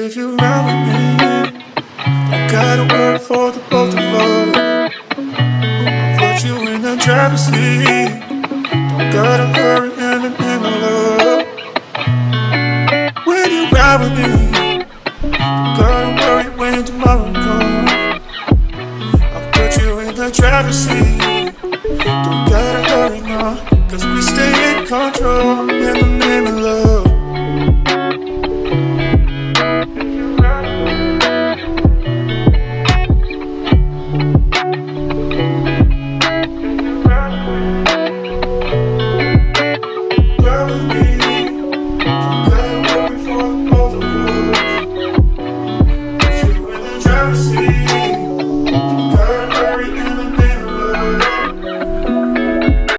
If you ride with me, don't gotta work for the both of us. I'll put you in the driver's seat. Don't gotta hurry in the love. When you ride with me, don't gotta worry when tomorrow comes. I'll put you in the driver's seat. Don't gotta hurry now, 'cause we stay in control in the minute.